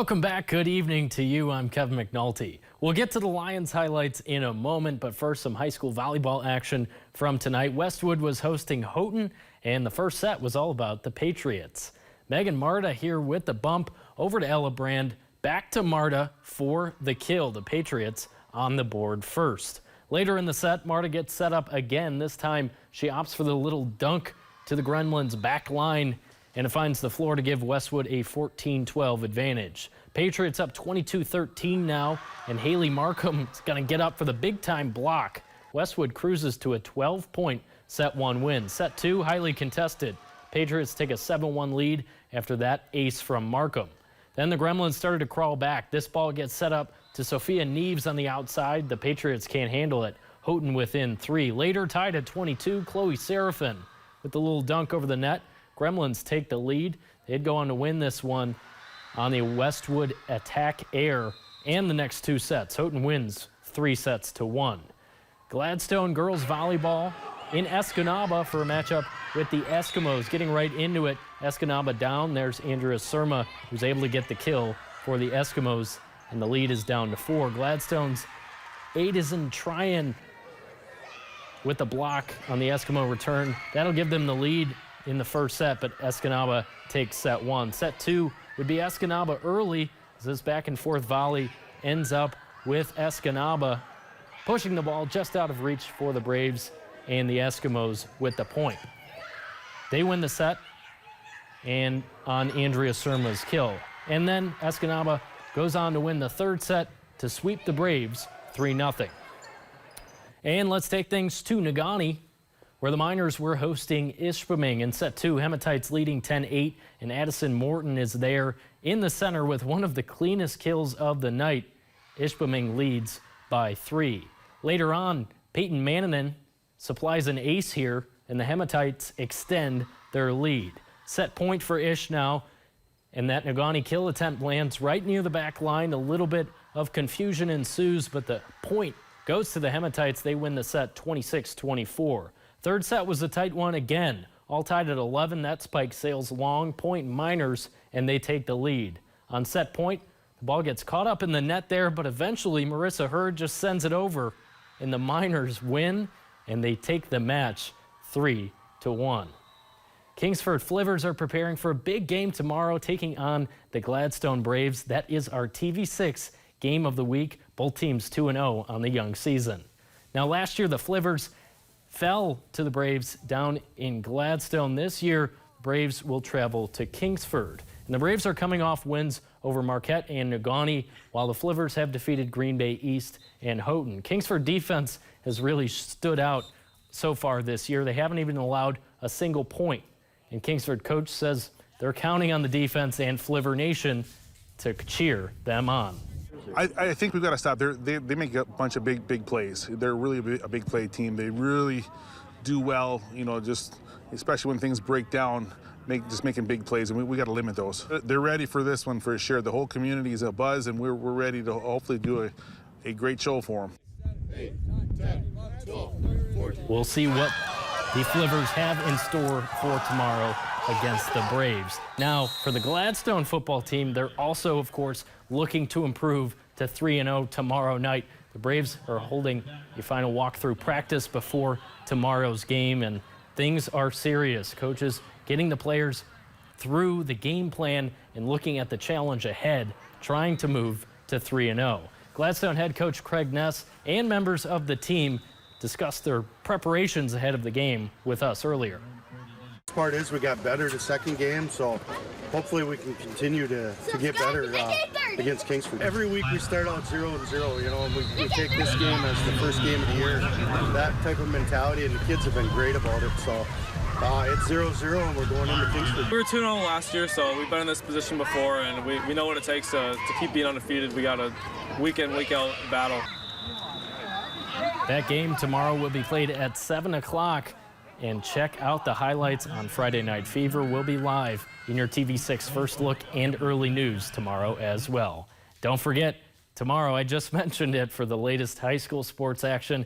Welcome back. Good evening to you. I'm Kevin McNulty. We'll get to the Lions highlights in a moment, but first some high school volleyball action from tonight. Westwood was hosting Houghton, and the first set was all about the Patriots. Megan Marta here with the bump over to Ella Brand. Back to Marta for the kill. The Patriots on the board first. Later in the set, Marta gets set up again. This time she opts for the little dunk to the Gremlins back line, and it finds the floor to give Westwood a 14-12 advantage. Patriots up 22-13 now, and Haley Markham is going to get up for the big-time block. Westwood cruises to a 12-point set one win. Set two, highly contested. Patriots take a 7-1 lead after that ace from Markham. Then the Gremlins started to crawl back. This ball gets set up to Sophia Neves on the outside. The Patriots can't handle it. Houghton within 3. Later tied at 22, Chloe Seraphin with the little dunk over the net. Gremlins take the lead. They'd go on to win this one on the Westwood attack air and the next 2 sets. Houghton wins 3-1. Gladstone girls volleyball in Escanaba for a matchup with the Eskimos. Getting right into it, Escanaba down. There's Andrea Surma, who's able to get the kill for the Eskimos, and the lead is down to 4. Gladstone's Aiden Tryon with the block on the Eskimo return. That'll give them the lead in the first set, but Escanaba takes set 1. Set 2 would be Escanaba early, as this back and forth volley ends up with Escanaba pushing the ball just out of reach for the Braves, and the Eskimos with the point. They win the set and on Andrea Surma's kill. And then Escanaba goes on to win the third set to sweep the Braves 3-0. And let's take things to Negaunee, where the Miners were hosting Ishpeming in set 2. Hematites leading 10-8, and Addison Morton is there in the center with one of the cleanest kills of the night. Ishpeming leads by 3. Later on, Peyton Mannanen supplies an ace here, and the Hematites extend their lead. Set point for Ish now, and that Negaunee kill attempt lands right near the back line. A little bit of confusion ensues, but the point goes to the Hematites. They win the set 26-24. Third set was a tight one again. All tied at 11. That spike sails long. Point Miners, and they take the lead. On set point, the ball gets caught up in the net there, but eventually Marissa Hurd just sends it over, and the Miners win, and they take the match 3-1. Kingsford Flivers are preparing for a big game tomorrow, taking on the Gladstone Braves. That is our TV6 game of the week. Both teams 2-0 on the young season. Now, last year the Flivers fell to the Braves down in Gladstone. This year, Braves will travel to Kingsford. And the Braves are coming off wins over Marquette and Negaunee, while the Flivers have defeated Green Bay East and Houghton. Kingsford defense has really stood out so far this year. They haven't even allowed a single point. And Kingsford coach says they're counting on the defense and Fliver Nation to cheer them on. I think we've got to stop. They make a bunch of big plays. They're really a big play team. They really do well, you know, just especially when things break down, just making big plays, and we got to limit those. They're ready for this one for sure. The whole community is a buzz, and we're ready to hopefully do a great show for them. 8, 10, 12, 14. We'll see what the Flivers have in store for tomorrow against the Braves. Now, for the Gladstone football team, they're also, of course, looking to improve to 3-0 tomorrow night. The Braves are holding a final walkthrough practice before tomorrow's game, and things are serious. Coaches getting the players through the game plan and looking at the challenge ahead, trying to move to 3-0. Gladstone head coach Craig Ness and members of the team discussed their preparations ahead of the game with us earlier. The part is we got better the second game, so hopefully we can continue to get better against Kingsford. Every week we start out 0-0, you know, and we take this game as the first game of the year. That type of mentality, and the kids have been great about it. So it's 0-0, and we're going into Kingsford. We were 2-0 last year, so we've been in this position before, and we know what it takes to keep being undefeated. We got a week in, week out battle. That game tomorrow will be played at 7 o'clock. And check out the highlights on Friday Night Fever. We'll be live in your TV6 First Look and Early News tomorrow as well. Don't forget, tomorrow, I just mentioned it, for the latest high school sports action,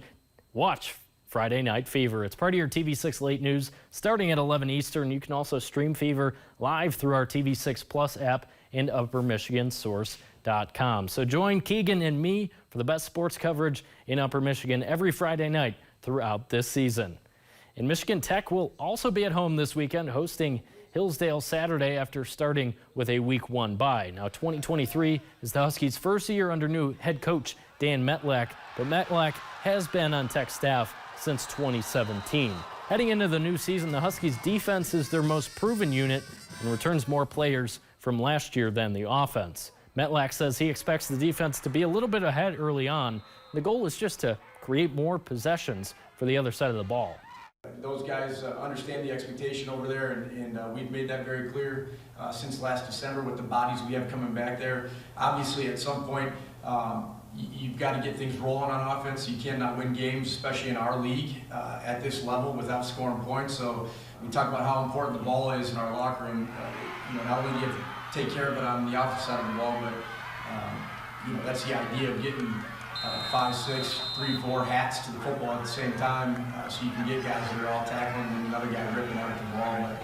watch Friday Night Fever. It's part of your TV6 Late News starting at 11 Eastern. You can also stream Fever live through our TV6 Plus app and UpperMichiganSource.com. So join Keegan and me for the best sports coverage in Upper Michigan every Friday night throughout this season. And Michigan Tech will also be at home this weekend, hosting Hillsdale Saturday after starting with a Week 1 bye. Now, 2023 is the Huskies' first year under new head coach Dan Metlack, but Metlack has been on Tech staff since 2017. Heading into the new season, the Huskies' defense is their most proven unit and returns more players from last year than the offense. Metlack says he expects the defense to be a little bit ahead early on. The goal is just to create more possessions for the other side of the ball. Those guys understand the expectation over there, and we've made that very clear since last December with the bodies we have coming back there. Obviously, at some point, you've got to get things rolling on offense. You cannot win games, especially in our league, at this level without scoring points. So we talk about how important the ball is in our locker room. Not only do you have to take care of it on the offensive side of the ball, but that's the idea of getting 5, 6, 3, 4 hats to the football at the same time, so you can get guys that are all tackling and another guy ripping out at the ball. But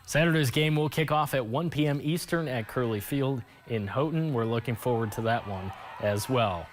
Saturday's game will kick off at 1 p.m. Eastern at Curley Field in Houghton. We're looking forward to that one as well.